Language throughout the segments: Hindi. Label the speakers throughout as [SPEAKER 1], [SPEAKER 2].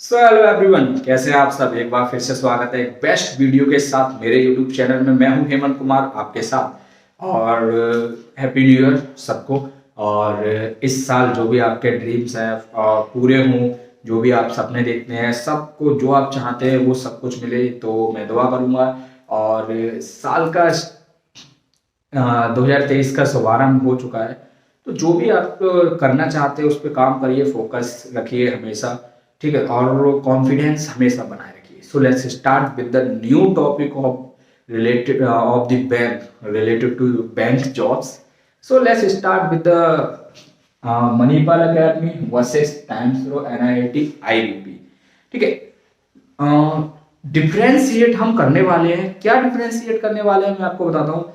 [SPEAKER 1] हेलो एवरीवन, कैसे हैं आप सब। एक बार फिर से स्वागत है एक बेस्ट वीडियो के साथ मेरे यूट्यूब चैनल में। मैं हूं हेमंत कुमार आपके साथ और हैप्पी न्यू ईयर सबको। और इस साल जो भी आपके ड्रीम्स हैं पूरे हों, जो भी आप सपने देखते हैं सबको जो आप चाहते हैं वो सब कुछ मिले, तो मैं दुआ करूंगा। और साल का 2023 का शुभारंभ हो चुका है, तो जो भी आप करना चाहते हैं उस पर काम करिए, फोकस रखिए हमेशा, ठीक है। और कॉन्फिडेंस हमेशा बनाए रखिए। So let's start with the new topic of related of the bank, related to bank jobs. So let's start with the Manipal academy versus Times Pro NIIT IBP, ठीक है। डिफरेंशिएट हम करने वाले हैं। क्या डिफरेंशिएट करने वाले हैं मैं आपको बताता हूँ।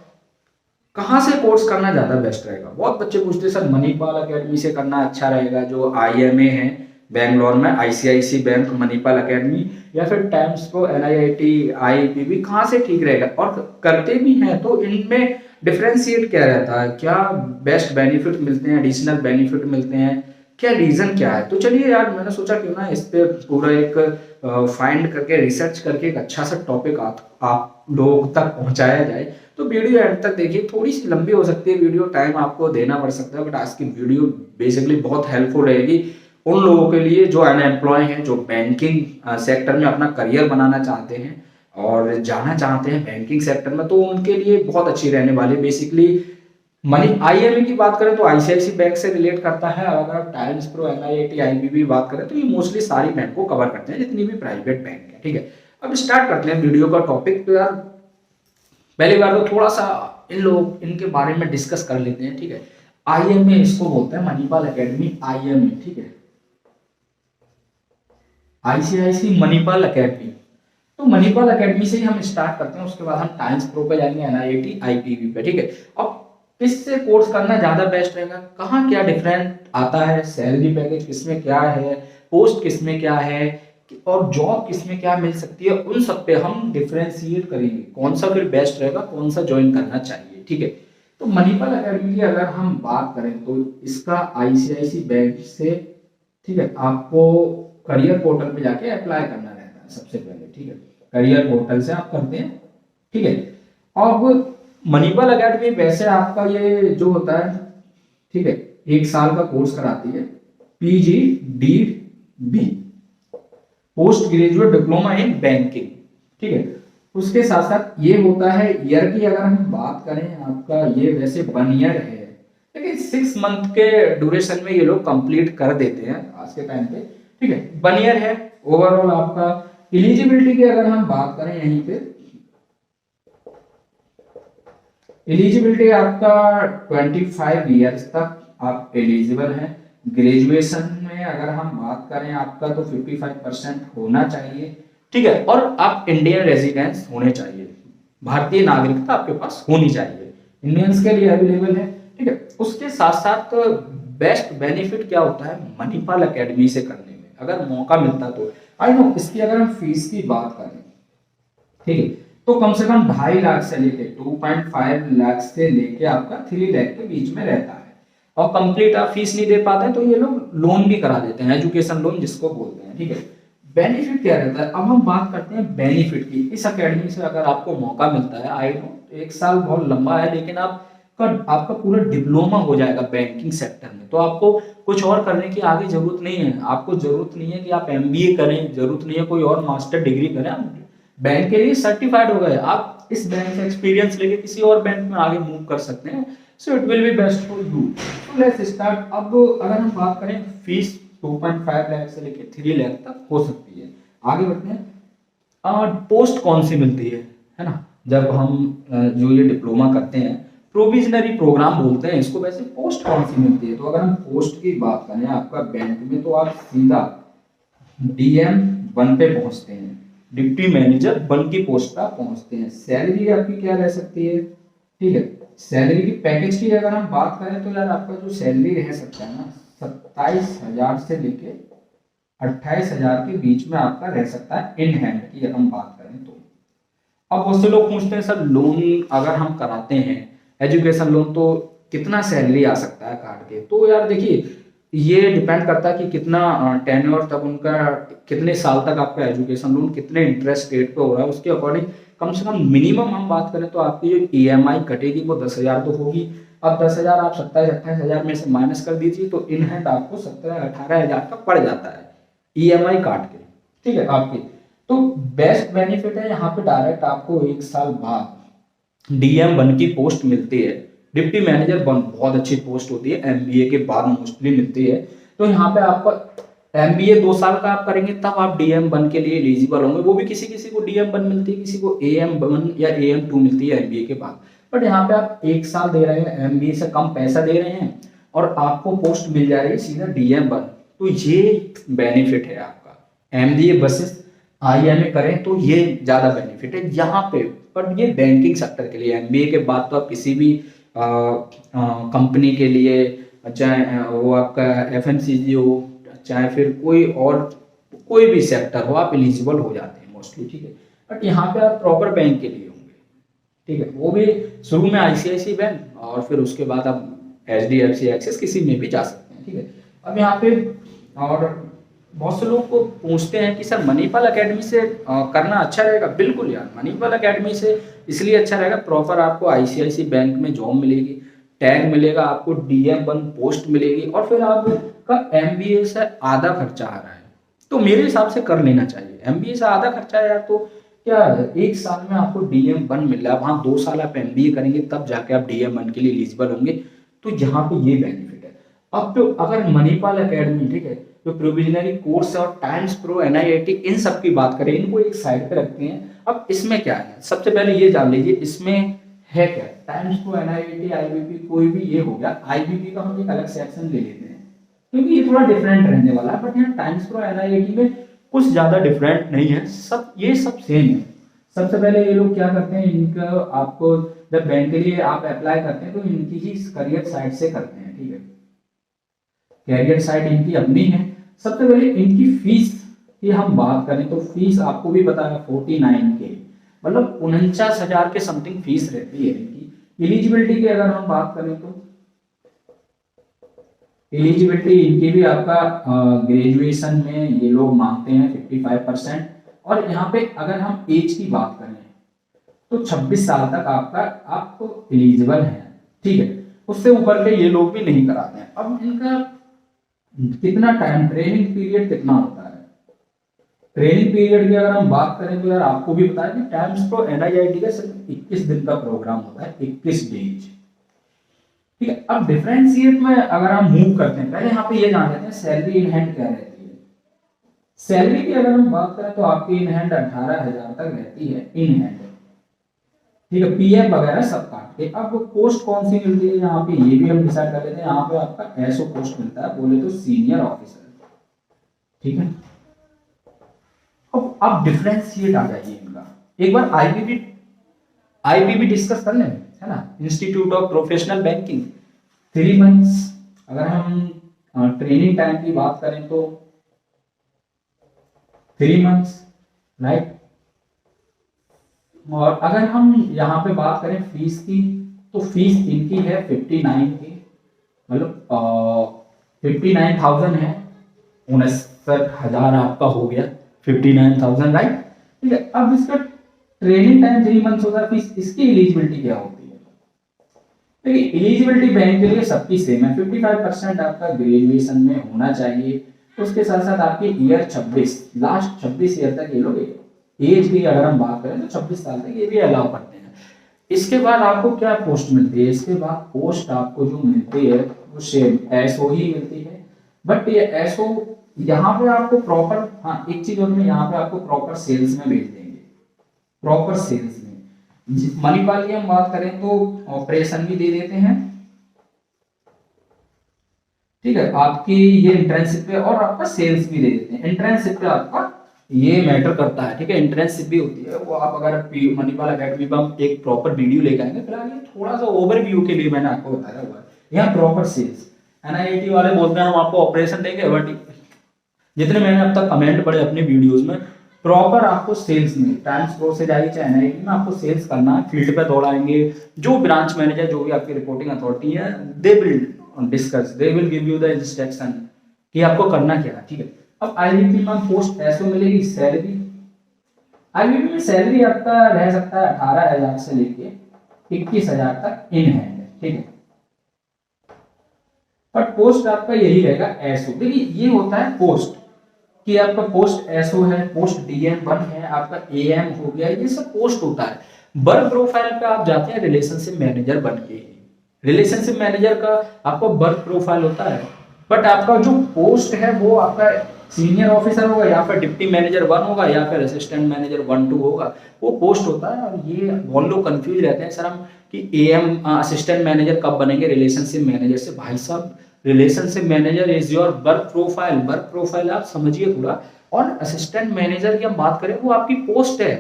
[SPEAKER 1] कहाँ से कोर्स करना ज़्यादा बेस्ट रहेगा। बहुत बच्चे पूछते हैं सर मणिपाल अकेडमी से करना अच्छा रहेगा, जो IMA है बेंगलोर में, ICICI बैंक मणिपाल अकेडमी, या फिर टाइम्स प्रो NIIT IBP, कहाँ से ठीक रहेगा। और करते भी हैं तो इनमें डिफरेंशिएट क्या रहता है, क्या बेस्ट बेनिफिट मिलते हैं, एडिशनल बेनिफिट मिलते हैं, क्या रीज़न क्या है। तो चलिए यार, मैंने सोचा क्यों ना इस पे पूरा एक फाइंड करके रिसर्च करके एक अच्छा सा टॉपिक आप लोगों तक पहुंचाया जाए। तो वीडियो एंड तक देखिए, थोड़ी सी लंबी हो सकती है वीडियो, टाइम आपको देना पड़ सकता है, बट आज की वीडियो बेसिकली बहुत हेल्पफुल रहेगी उन लोगों के लिए जो अनएम्प्लॉय हैं, जो बैंकिंग सेक्टर में अपना करियर बनाना चाहते हैं और जाना चाहते हैं बैंकिंग सेक्टर में, तो उनके लिए बहुत अच्छी रहने वाली। बेसिकली मनी IMA की बात करें तो ICICI बैंक से रिलेट करता है, और अगर आप टाइम्स प्रो NIIT IBP बात करें तो ये मोस्टली सारी बैंक को कवर करते हैं जितनी भी प्राइवेट बैंक है, ठीक है। अब स्टार्ट करते हैं वीडियो का टॉपिक। तो यार पहली बार तो थोड़ा सा इनके बारे में डिस्कस कर लेते हैं, ठीक है। IMA इसको बोलते हैं, मणिपाल अकेडमी IMA, ठीक है। ICICI मणिपाल अकेडमी, तो मणिपाल अकेडमी से ही हम स्टार्ट करते हैं, उसके बाद हम टाइम्स प्रो पे जाएंगे, NIIT IBP पे, ठीक है। अब किससे कोर्स करना ज्यादा बेस्ट रहेगा, कहाँ क्या डिफरेंट आता है, सैलरी पैकेज किसमें क्या है, पोस्ट किसमें क्या है, और जॉब किसमें क्या मिल सकती है, उन सब पे हम डिफरेंशिएट करेंगे कौन सा फिर बेस्ट रहेगा, कौन सा ज्वाइन करना चाहिए, ठीक है। तो मणिपाल अकेडमी की अगर हम बात करें तो इसका ICICI बैंक से, ठीक है, आपको करियर पोर्टल पे जाके अप्लाई करना रहता है सबसे पहले, ठीक है। करियर पोर्टल से आप करते हैं, ठीक है। अब मणिपाल अकेडमी वैसे आपका ये जो होता है, ठीक है, 1 साल का कोर्स कराती है, PGDB, post graduate diploma in banking, ठीक है। उसके साथ साथ ये होता है ईयर की, अगर हम बात करें आपका ये वैसे 1 ईयर है, लेकिन 6 मंथ के ड्यूरेशन में ये लोग कंप्लीट कर देते हैं आज के टाइम पे, ठीक है। 1 ईयर है ओवरऑल आपका। एलिजिबिलिटी की अगर हम बात करें यहीं पे, एलिजिबिलिटी आपका 25 ईयर्स तक आप एलिजिबल हैं। ग्रेजुएशन में अगर हम बात करें आपका तो 55% होना चाहिए, ठीक है। और आप इंडियन रेजिडेंस होने चाहिए, भारतीय नागरिकता आपके पास होनी चाहिए, इंडियंस के लिए अवेलेबल है, ठीक है। उसके साथ साथ बेस्ट बेनिफिट क्या होता है मणिपाल अकेडमी से करने में, अगर मौका मिलता तो। आई नो इसकी अगर हम फीस की बात करें, ठीक है, तो कम से कम 2.5 लाख से लेके 2.5 लाख से लेके आपका 3 लाख के बीच में रहता है। और कंप्लीट आप फीस नहीं दे पाते हैं तो ये लोग लोन भी करा देते हैं, एजुकेशन लोन जिसको बोलते हैं, ठीक है। बेनिफिट क्या रहता है, अब हम बात करते हैं बेनिफिट की। इस अकेडमी से अगर आपको मौका मिलता है, आई नो 1 साल बहुत लंबा है, लेकिन आपका पूरा डिप्लोमा हो जाएगा बैंकिंग सेक्टर में, तो आपको कुछ और करने की आगे जरूरत नहीं है। आपको जरूरत नहीं है कि आप MBA करें, जरूरत नहीं है कोई और मास्टर डिग्री करें, आप बैंक के लिए सर्टिफाइड हो गए, आप इस बैंक से एक्सपीरियंस लेके किसी और बैंक में आगे मूव कर सकते हैं। So it will be best for you. So let's start. अब अगर हम बात करें फीस 2.5 लाख से लेके 3 लाख तक हो सकती है। आगे बढ़ते हैं। पोस्ट कौन सी मिलती है ना, जब हम जो ये डिप्लोमा करते हैं, प्रोविजनरी प्रोग्राम बोलते हैं इसको, वैसे पोस्ट कौन सी मिलती है। तो अगर हम पोस्ट की बात करें आपका बैंक में, तो आप सीधा DM1 पे पहुंचते हैं, डिप्टी मैनेजर 1 की पोस्ट पर पहुंचते हैं। सैलरी आपकी क्या रह सकती है, ठीक है। सैलरी की पैकेज की अगर हम बात करें तो यार आपका जो सैलरी रह सकता है ना, 27,000 से लेके 28,000 के बीच में आपका रह सकता है इन हैंड की अगर हम बात करें तो। अब बहुत से लोग पूछते हैं सर लोन अगर हम कराते हैं एजुकेशन लोन तो कितना सैलरी आ सकता है काट के। तो यार देखिए ये डिपेंड करता है कि कितना टेन्योर तक उनका, कितने साल तक आपका एजुकेशन लोन कितने इंटरेस्ट रेट पे हो रहा है, उसके अकॉर्डिंग कम से कम मिनिमम हम बात करें तो आपकी जो ईएमआई कटेगी वो 10,000 तो होगी। अब 10,000 आप 27-28,000 में से माइनस कर दीजिए तो इन हैंड आपको 17-18,000 का पड़ जाता है ईएमआई काट के, ठीक है आपके। तो बेस्ट बेनिफिट है यहाँ पे डायरेक्ट आपको 1 साल बाद डीएम वन की पोस्ट मिलती है। डिप्टी मैनेजर वन बहुत अच्छी पोस्ट होती है, एमबीए के बाद मोस्टली मिलती है। तो यहाँ पे आपका एमबीए 2 साल का आप करेंगे तब आप डीएम वन के लिए एलिजिबल होंगे। वो भी किसी किसी को डीएम वन मिलती है, किसी को एएम वन या एएम टू मिलती है एमबीए के बाद। बट यहाँ पे आप 1 साल दे रहे हैं, एमबीए से कम पैसा दे रहे हैं और आपको पोस्ट मिल जा रही है सीधा डीएम वन। तो ये बेनिफिट है आपका। एमबीए वर्सेस आईएमए करें तो ये ज्यादा बेनिफिट है यहाँ पे। बट ये बैंकिंग सेक्टर के लिए, एमबीए के बाद तो आप किसी भी कंपनी के लिए, चाहे वो आपका एफएमसीजी हो, चाहे फिर कोई और कोई भी सेक्टर हो, आप एलिजिबल हो जाते हैं मोस्टली, ठीक है। बट यहाँ पे आप प्रॉपर बैंक के लिए होंगे, ठीक है, वो भी शुरू में आईसीआईसी बैंक और फिर उसके बाद आप एचडीएफसी एक्सिस किसी में भी जा सकते हैं, ठीक है। अब यहाँ पे और बहुत से लोग को पूछते हैं कि सर मणिपाल एकेडमी से करना अच्छा रहेगा। बिल्कुल यार, मणिपाल एकेडमी से इसलिए अच्छा रहेगा, प्रॉपर आपको आईसीआईसी बैंक में जॉब मिलेगी, टैग मिलेगा, आपको डीएम वन पोस्ट मिलेगी और फिर आपका एमबीए से आधा खर्चा आ रहा है। तो मेरे हिसाब से कर लेना चाहिए। एमबीए से आधा खर्चा है यार, तो क्या 1 साल में आपको डीएम वन मिल रहा है, वहाँ 2 साल आप एमबीए करेंगे तब जाके आप डीएम वन के लिए एलिजिबल होंगे। तो यहाँ पे ये बेनिफिट है। अब तो अगर मणिपाल एकेडमी, ठीक है, जो प्रोविजनरी कोर्स और टाइम्स प्रो एनआईआईटी इन सब की बात करें, इनको एक साइड पे रखते हैं। अब इसमें क्या है, सबसे पहले ये जान लीजिए इसमें है क्या। टाइम्स प्रो एनआईआईटी आईबीपी कोई भी ये हो गया, आईबीपी का हम एक अलग सेक्शन ले लेते हैं क्योंकि ये थोड़ा डिफरेंट रहने वाला है। बट यहाँ टाइम्स प्रो एनआईआईटी में कुछ ज्यादा डिफरेंट नहीं है, सब ये सब सेम है। सबसे पहले ये लोग क्या करते हैं, इनका आपको जब बैंक के लिए आप अप्लाई करते हैं तो इनकी ही करियर साइड से करते हैं, ठीक है। कैरियर साइड इनकी अपनी है। सबसे पहले इनकी फीस की हम बात करें तो फीस आपको भी पता है 49K, मतलब 49,000 के समथिंग फीस रहती है इनकी। एलिजिबिलिटी की अगर हम बात करें तो एलिजिबिलिटी इनकी भी आपका ग्रेजुएशन में ये लोग मांगते हैं 55%। और यहाँ पे अगर हम एज की बात करें तो 26 साल तक आपको एलिजिबल है, ठीक है। उससे ऊपर के ये लोग भी नहीं कराते हैं। अब इनका कितना टाइम, ट्रेनिंग पीरियड कितना होता है। ट्रेनिंग पीरियड की अगर हम बात करें तो यार आपको भी पता है कि टाइम्स प्रो एनआईआईटी का सिर्फ 21 दिन का प्रोग्राम होता है, 21 डेज, ठीक है। अब डिफरेंशिएट में अगर हम मूव करते हैं, पहले यहाँ पे ये जान लेते हैं सैलरी इन हैंड क्या रहती है। सैलरी की अगर हम बात करें तो आपकी इन हैंड 18,000 तक रहती है इन हैंड, ठीक है, पीएफ वगैरह सब काट के। अब पोस्ट कौन सी मिलती है यहाँ पे ये भी हम डिसाइड कर लेते हैं। यहाँ पे आपका एसओ पोस्ट मिलता है, बोले तो सीनियर ऑफिसर, ठीक है। अब डिफरेंशिएट आ जाइए इनका। एक बार आईबीबी डिस्कस कर लें, है ना, institute of professional banking 3 months. अगर हम ट्रेनिंग टाइम की बात करें तो 3 मंथ्स, राइट। और अगर हम यहाँ पे बात करें फीस की तो फीस इनकी है 59K, मतलब 59,000 है, 59,000 आपका हो गया 59,000, राइट, ठीक है। अब इसका ट्रेनिंग टाइम 3 मंथ्स होता है। फीस इसकी एलिजिबिलिटी क्या होती है, देखिए एलिजिबिलिटी बैंक के लिए सबकी सेम है। 55% आपका ग्रेजुएशन में होना चाहिए। उसके साथ साथ आपके ईयर 26, लास्ट 26 ईयर तक ये लोग, एज की अगर हम बात करें तो 26 साल तक ये भी अलाउ करते हैं। इसके बाद आपको क्या पोस्ट मिलती है, इसके बाद पोस्ट आपको जो मिलती है वो सेम एसओ ही मिलती है। बट ये एसओ यहाँ पे आपको प्रॉपर, हाँ एक चीज और में यहाँ पे आपको प्रॉपर सेल्स में भेज देंगे, प्रॉपर सेल्स में। मणिपाल की हम बात करें तो ऑपरेशन भी दे देते हैं, ठीक है। आपकी ये इंटर्नशिप पे और आपका सेल्स भी दे देते हैं। इंटर्नशिप पे आपका ये मैटर करता है, ठीक है, इंटर्नशिप भी होती है वो। आप अगर मणिपाल एकेडमी पर हम एक प्रॉपर वीडियो लेकर आएंगे, फिलहाल ये थोड़ा सा ओवरव्यू के लिए मैंने आपको बताया हुआ है। यहाँ प्रॉपर सेल्स, एनआईआईटी वाले बोलते हैं हम आपको ऑपरेशन देंगे, बट जितने मैंने अब तक कमेंट पढ़े अपने वीडियोस में, प्रॉपर आपको सेल्स में टाइम्स प्रो से जाइए चाहे एनआईआईटी में, आपको सेल्स करना है। फील्ड पे दौड़ाएंगे, जो ब्रांच मैनेजर जो भी आपकी रिपोर्टिंग अथॉरिटी है, they will discuss, they will give you the instruction कि आपको करना क्या है, ठीक है। अब आईबीपी में पोस्ट एसओ मिलेगी, सैलरी आईबीपी में सैलरी आपका रह सकता है 18,000 से लेके 21,000 तक इन हैंड, ठीक है। बट पोस्ट आपका यही रहेगा एसओ। देखिए ये होता है पोस्ट कि आपका पोस्ट एसओ है, पोस्ट डीएम 1 है, आपका एएम हो गया, ये सब पोस्ट होता है। वर्क प्रोफाइल पे आप जाते हैं रिलेशनशिप मैनेजर बन के। रिलेशनशिप मैनेजर का आपका वर्क प्रोफाइल होता है, बट आपका जो पोस्ट है वो आपका सीनियर ऑफिसर होगा या फिर डिप्टी मैनेजर 1 होगा या फिर असिस्टेंट मैनेजर 1-2 होगा, वो पोस्ट होता है। और ये बहुत लोग कंफ्यूज रहते हैं सर हम कि एएम असिस्टेंट मैनेजर कब बनेंगे रिलेशनशिप मैनेजर से। भाई साहब relationship manager is your work profile, work profile आप समझिए थोड़ा। और असिस्टेंट मैनेजर की हम बात करें वो आपकी पोस्ट है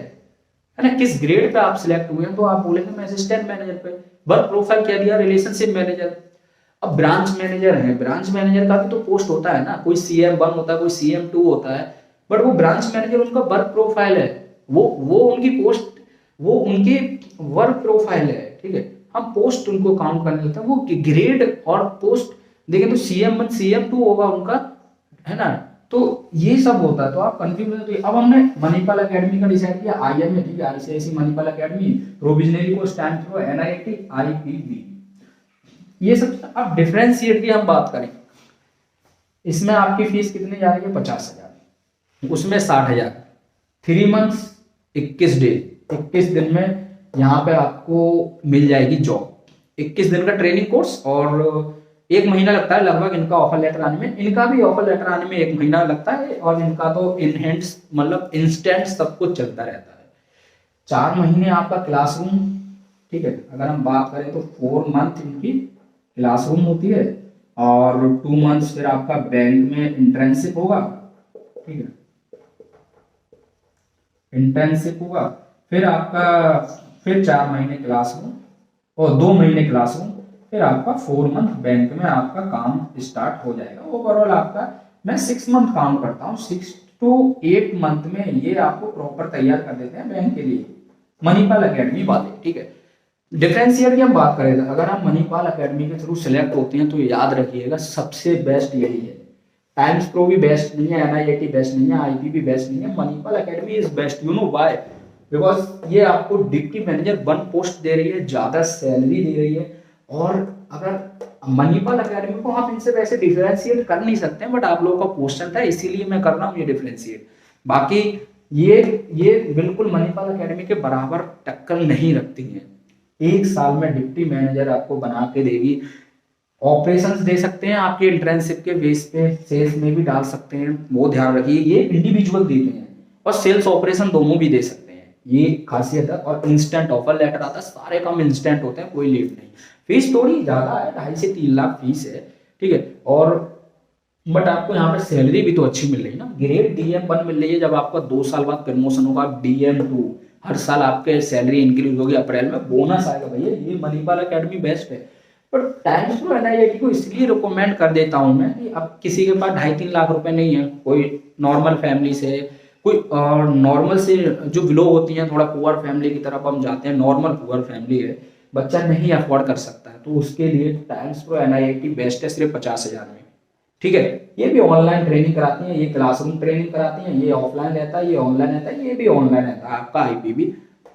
[SPEAKER 1] ना, किस ग्रेड पे आप सिलेक्ट हुए हैं तो आप बोलेंगे मैं असिस्टेंट मैनेजर पे। वर्क प्रोफाइल क्या दिया, रिलेशनशिप मैनेजर। अब ब्रांच मैनेजर है, ब्रांच मैनेजर का भी तो पोस्ट होता है ना, कोई CM 1 होता है, कोई CM 2 होता है, बट वो ब्रांच मैनेजर उनका वर्क प्रोफाइल है, वो उनकी पोस्ट, वो उनके वर्क प्रोफाइल है, ठीक है। हम पोस्ट उनको काउंट करने लगते हैं, वो ग्रेड और पोस्ट देखें तो CM 1 CM 2 होगा उनका, है ना। तो ये सब होता है, तो आप कंफ्यूज तो। अब हमने मणिपाल एकेडमी का डिसाइड किया, IMA, ठीक है, ICICI मणिपाल एकेडमी, प्रोविजनरी को स्टैंड फॉर NIT IPB, ये सब। अब डिफरेंशिएट की हम बात करें, इसमें आपकी फीस कितनी जा रही है, 50,000, उसमें 60,000, 3 मंथ्स 21 डे, 21 दिन में यहाँ पे आपको मिल जाएगी जॉब। 21 दिन का ट्रेनिंग कोर्स और 1 महीना लगता है लगभग इनका ऑफर लेटर आने में। इनका भी ऑफर लेटर आने में 1 महीना लगता है, और इनका तो इन हैंड्स मतलब इंस्टेंट सब कुछ चलता रहता है। 4 महीने आपका क्लासरूम, ठीक है। अगर हम बात करें तो 4 मंथ इनकी क्लासरूम होती है, और 2 मंथ्स फिर आपका बैंक में इंटर्नशिप होगा, ठीक है, इंटर्नशिप होगा। फिर आपका फिर 4 महीने क्लासरूम और 2 महीने क्लासरूम, फिर आपका 4 मंथ बैंक में आपका काम स्टार्ट हो जाएगा। ओवरऑल आपका मैं 6 मंथ काउंट करता हूँ, 6 to 8 मंथ में ये आपको प्रॉपर तैयार कर देते हैं बैंक के लिए, मणिपाल एकेडमी वाले, ठीक है। डिफरेंशिएट की हम बात करें, अगर हम मणिपाल एकेडमी के थ्रू सिलेक्ट होते हैं तो याद रखिएगा सबसे बेस्ट यही है। टाइम्स प्रो भी बेस्ट नहीं है, NIT बेस्ट नहीं है, IB भी बेस्ट नहीं है, Manipal academy is best. You know why? Because ये आपको डिप्टी मैनेजर 1 पोस्ट दे रही है, ज्यादा सैलरी दे रही है। और अगर मणिपाल एकेडमी को हम इनसे वैसे डिफरेंशिएट कर नहीं सकते हैं, बट आप लोगों का क्वेश्चन था इसीलिए मैं कर रहा हूँ ये डिफरेंशिएट। बाकी ये बिल्कुल मणिपाल एकेडमी के बराबर टक्कर नहीं रखती है। 1 साल में डिप्टी मैनेजर आपको बना के देगी। ऑपरेशंस दे सकते हैं आपके इंटर्नशिप के बेस पे, सेल्स में भी डाल सकते हैं, वो ध्यान रखिए। ये इंडिविजुअल देते हैं और सेल्स ऑपरेशन दोनों भी दे सकते हैं, ये खासियत है। और इंस्टेंट ऑफर लेटर आता है, सारे काम इंस्टेंट होते हैं, कोई लेट नहीं। फीस थोड़ी ज्यादा है, 2.5 से 3 लाख फीस है, ठीक है। और बट आपको यहाँ पे सैलरी भी तो अच्छी मिल रही है ना। ग्रेड DM 1 मिल रही है, जब आपका 2 साल बाद प्रमोशन होगा DM 2, हर साल आपके सैलरी इंक्रीज होगी, अप्रैल में बोनस आएगा। भैया ये मणिपाल एकेडमी बेस्ट है। पर टाइम्स प्रो NIT को इसलिए रिकमेंड कर देता हूँ मैं कि अब किसी के पास 2.5-3 लाख रुपए नहीं है, कोई नॉर्मल फैमिली से, कोई नॉर्मल से जो बिलो होती है, थोड़ा पुअर फैमिली की तरफ हम जाते हैं, नॉर्मल पुअर फैमिली है, बच्चा नहीं अफोर्ड कर सकता है, तो उसके लिए टाइम्स प्रो NIT बेस्ट है, सिर्फ 50,000 में, ठीक है। ये भी ऑनलाइन ट्रेनिंग कराती है, ये क्लासरूम ट्रेनिंग कराती है, ये ऑफलाइन रहता है, ये ऑनलाइन रहता है, ये भी ऑनलाइन रहता है। आपका IPB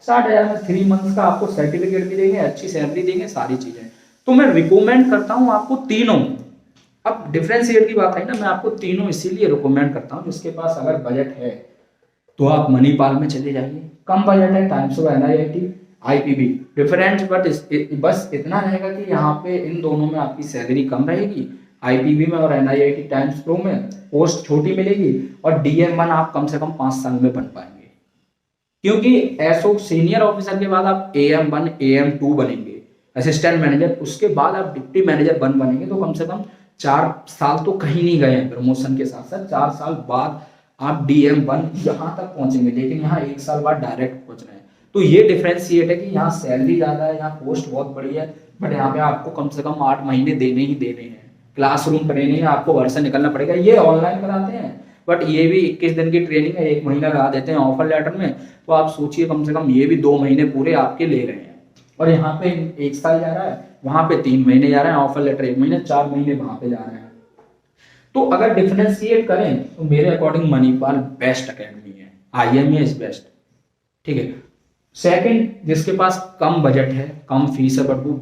[SPEAKER 1] 60,000 में 3 मंथ्स का आपको सर्टिफिकेट भी देंगे, अच्छी सैलरी देंगे, सारी चीजें। तो मैं रिकमेंड करता हूँ आपको तीनों। अब डिफरेंशिएट की बात है ना, मैं आपको तीनों इसीलिए रिकमेंड करता हूँ, जिसके पास अगर बजट है तो आप मणिपाल में चले जाइए। कम बजट है, times of NIT IPB different, but बस इतना रहेगा कि यहाँ पे इन दोनों में आपकी सैलरी कम रहेगी, IPB में और NIT टाइम्स प्रो में पोस्ट छोटी मिलेगी, और DM 1 आप कम से कम 5 साल में बन पाएंगे, क्योंकि एसओ सीनियर ऑफिसर के बाद आप AM 1 AM 2 बनेंगे असिस्टेंट मैनेजर, उसके बाद आप डिप्टी मैनेजर बनेंगे, तो कम से कम 4 साल तो कहीं नहीं गए हैं प्रमोशन के साथ साथ, 4 साल बाद आप DM 1 यहाँ तक पहुंचेंगे, लेकिन यहाँ 1 साल बाद डायरेक्ट पहुंच रहे हैं। तो ये डिफरेंशिएट है कि यहाँ सैलरी ज्यादा है, यहाँ पोस्ट बहुत बड़ी है, बट यहाँ पे आपको कम से कम 8 महीने देने ही देने हैं। क्लासरूम ट्रेनिंग आपको घर से निकलना पड़ेगा, ये ऑनलाइन कराते हैं, बट ये भी 21 दिन की ट्रेनिंग है, 1 महीना लगा देते हैं ऑफर लेटर में, तो आप सोचिए कम से कम ये भी 2 महीने पूरे आपके ले रहे हैं। और यहाँ पे 1 साल जा रहा है, वहां पे 3 महीने जा रहे हैं, ऑफर लेटर 1 महीने, 4 महीने वहां पे जा रहे हैं। तो अगर डिफरेंशिएट करें तो मेरे अकॉर्डिंग मणिपाल बेस्ट अकेडमी है, IMA इज बेस्ट, ठीक है। सेकंड, जिसके पास कम बजट है, कम फीस है, बट वो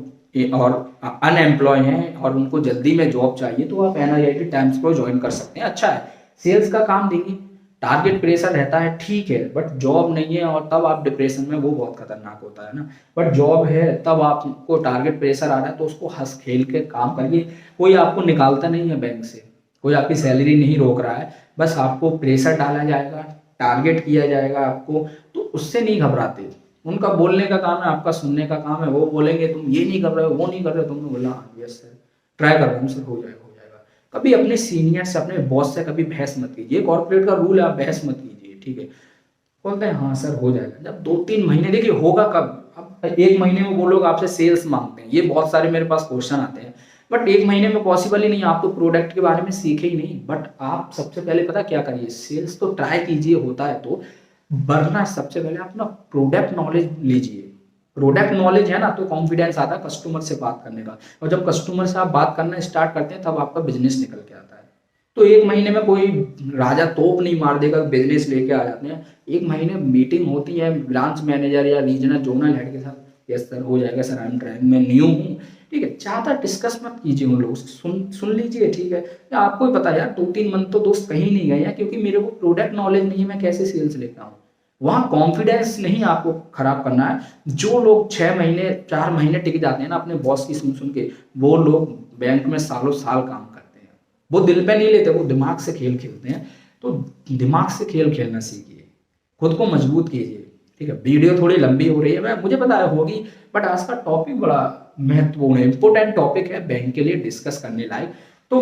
[SPEAKER 1] और अनएम्प्लॉय हैं और उनको जल्दी में जॉब चाहिए, तो आप NIIT टाइम्स को ज्वाइन कर सकते हैं। अच्छा है, सेल्स का काम देंगे, टारगेट प्रेशर रहता है, ठीक है, बट जॉब नहीं है और तब आप डिप्रेशन में, वो बहुत खतरनाक होता है ना। बट जॉब है, तब आपको टारगेट प्रेशर आ रहा है तो उसको हंस खेल के काम करिए। कोई आपको निकालता नहीं है बैंक से, कोई आपकी सैलरी नहीं रोक रहा है, बस आपको प्रेशर डाला जाएगा, टारगेट किया जाएगा आपको, तो उससे नहीं घबराते। उनका बोलने का काम है, आपका सुनने का काम है। वो बोलेंगे तुम ये नहीं कर रहे हो, वो नहीं कर रहे हो, तुमने बोला यस सर, ट्राई कर रहा हूँ सर, हो जाएगा हो जाएगा। कभी अपने सीनियर से, अपने बॉस से कभी बहस मत कीजिए, कॉर्पोरेट का रूल है, आप बहस मत कीजिए, ठीक है। बोलते हैं हाँ सर हो जाएगा, जब 2-3 महीने, देखिए होगा कब, अब 1 महीने में वो लोग आपसे सेल्स मांगते हैं, ये बहुत सारे मेरे पास क्वेश्चन आते हैं, बट 1 महीने में पॉसिबल ही नहीं, आप तो प्रोडक्ट के बारे में सीखे ही नहीं। बट आप सबसे पहले पता क्या करिए, सेल्स तो ट्राई कीजिए, होता है तो, वरना सबसे पहले अपना प्रोडक्ट नॉलेज लीजिए। प्रोडक्ट नॉलेज है ना तो कॉन्फिडेंस आता है कस्टमर से बात करने का, और जब कस्टमर से आप बात करना स्टार्ट करते हैं तब आपका बिजनेस निकल के आता है। तो 1 महीने में कोई राजा तोप नहीं मार देगा, बिजनेस लेके आ जाते हैं। 1 महीने मीटिंग होती है ब्रांच मैनेजर या रीजनल जोनल हेड के साथ, यस सर हो जाएगा सर, आई एम ट्राइंग, मैं न्यू हूँ, ठीक है। ज़्यादा डिस्कस मत कीजिए उन लोगों से, सुन लीजिए, ठीक है। या आपको ही पता है यार, 2-3 मंथ तो दोस्त कहीं नहीं गए हैं, क्योंकि मेरे को प्रोडक्ट नॉलेज नहीं है, मैं कैसे सेल्स लेता हूँ। वहाँ कॉन्फिडेंस नहीं आपको खराब करना है। जो लोग 6 महीने 4 महीने टिक जाते हैं ना अपने बॉस की सुन के, वो लोग बैंक में सालों साल काम करते हैं। वो दिल पे नहीं लेते, वो दिमाग से खेल खेलते हैं। तो दिमाग से खेल खेलना सीखिए, खुद को मजबूत कीजिए, ठीक है। वीडियो थोड़ी लंबी हो रही है, मुझे पता है होगी, बट आज का टॉपिक बड़ा महत्वपूर्ण है, इंपॉर्टेंट टॉपिक है बैंक के लिए डिस्कस करने लायक। तो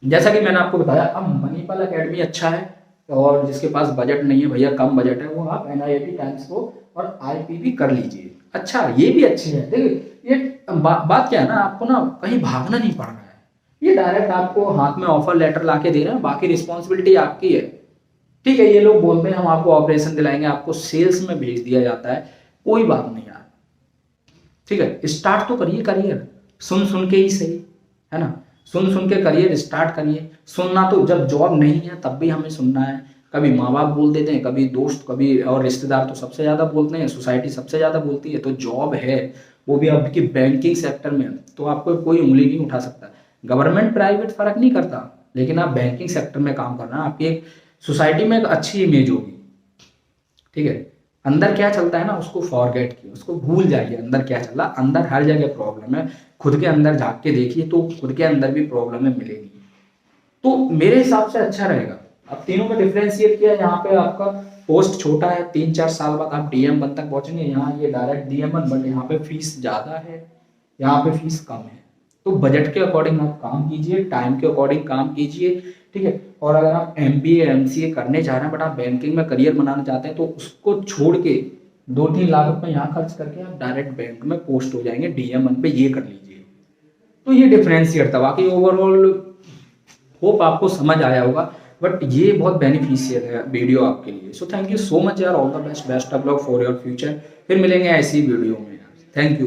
[SPEAKER 1] जैसा कि मैंने आपको बताया, अब मणिपाल अकेडमी अच्छा है, और जिसके पास बजट नहीं है भैया, कम बजट है, वो आप NIIT टाइम्स को और IPP कर लीजिए। अच्छा, ये भी अच्छे हैं, देखिए ये बात क्या है ना, आपको ना कहीं भागना नहीं पड़ रहा है, ये डायरेक्ट आपको हाथ में ऑफर लेटर ला के दे रहे हैं, बाकी रिस्पॉन्सिबिलिटी आपकी है, ठीक है। ये लोग बोलते हैं हम आपको ऑपरेशन दिलाएंगे, आपको सेल्स में भेज दिया जाता है, कोई बात नहीं यार, ठीक है। स्टार्ट तो करिए करियर, सुन सुन के ही सही, है ना, सुन सुन के करियर स्टार्ट करिए। सुनना तो जब जॉब नहीं है तब भी हमें सुनना है, कभी माँ बाप बोल देते हैं, कभी दोस्त, कभी और रिश्तेदार तो सबसे ज़्यादा बोलते हैं, सोसाइटी सबसे ज़्यादा बोलती है। तो जॉब है, वो भी आपकी बैंकिंग सेक्टर में, तो आपको कोई उंगली नहीं उठा सकता। गवर्नमेंट प्राइवेट फर्क नहीं करता, लेकिन आप बैंकिंग सेक्टर में काम करना, आपकी एक सोसाइटी में एक अच्छी इमेज होगी, ठीक है। अंदर क्या चलता है ना उसको फॉरगेट किए, उसको भूल जाइए, अंदर क्या चल रहा, अंदर हर जगह प्रॉब्लम है। खुद के अंदर झांक के देखिए तो खुद के अंदर भी प्रॉब्लम है मिलेगी। तो मेरे हिसाब से अच्छा रहेगा। अब तीनों में डिफरेंशिएट किया, यहाँ पे आपका पोस्ट छोटा है, 3-4 साल बाद आप DM1 तक पहुंचेंगे, यहाँ ये डायरेक्ट DM1, बट यहाँ पे फीस ज़्यादा है, यहाँ पे फीस कम है। तो बजट के अकॉर्डिंग आप काम कीजिए, टाइम के अकॉर्डिंग काम कीजिए, ठीक है। और अगर आप MBA MCA करने चाह रहे हैं, बट आप बैंकिंग में करियर बनाना चाहते हैं, तो उसको छोड़ के 2-3 लाख रुपए यहाँ खर्च करके आप डायरेक्ट बैंक में पोस्ट हो जाएंगे DM1 पे, ये कर लीजिए। तो ये डिफरेंशिएट था। बाकी ओवरऑल होप आपको समझ आया होगा, बट ये बहुत बेनिफिशियल है वीडियो आपके लिए। So thank you so much यार, all the best, best of luck for your future. फिर मिलेंगे ऐसी वीडियो में, थैंक यू।